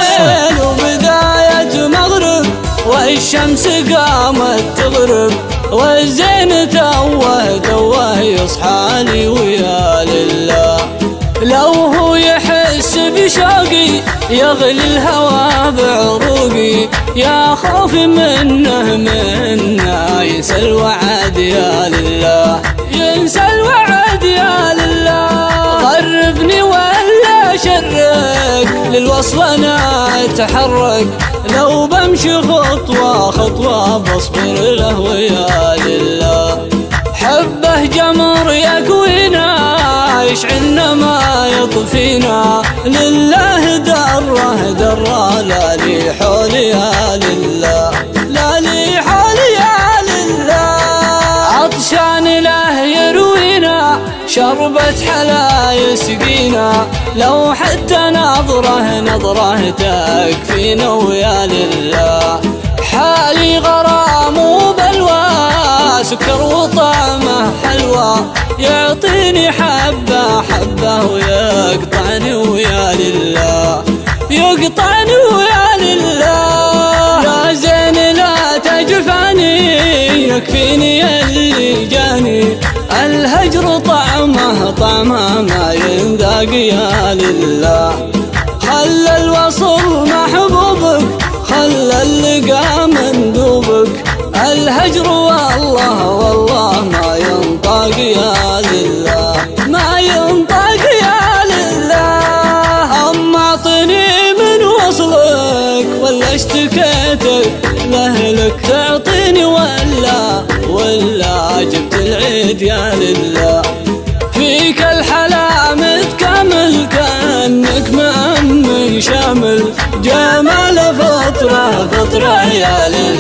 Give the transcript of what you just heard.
ليل وبداية مغرب والشمس قامت تغرب والزين توه يصحاني ويا لله. لو هو يحس بشوقي يغلي الهوى بعروقي يا خوف منه ينسى الوعد يا لله ينسى الوعد يا لله. قربني ولا شرك للوصل انا اتحرك لو بمشي خطوة بصبر له ويا لله. حبه جمر يقوينا يشعلنا ما يطفينا لله دره لا لي حول يا لله لا لي حول يا لله. عطشان له يروينا شربة حلا يسقينا لو حتى نظرة تكفينا ويا لله. حالي غرام وبلوى سكر وطعمه حلوى يعطيني حبة ويقطعني ويا لله يقطعني ويا لله. يا زين لا تجفاني يكفيني اللي جاني الهجر طعمه ما ينذاق يا لله. خلى الوصل محبوبك خلى اللقا مندوبك الهجر والله ما ينطق يا لله ما ينطق يا لله. أما اعطني من وصلك ولا اشتكيتك لأهلك تعطيني ولا جبت العيد يا لله. فيك الحلا متكامل كأنك مأمن شامل جمال فطرة يا لله.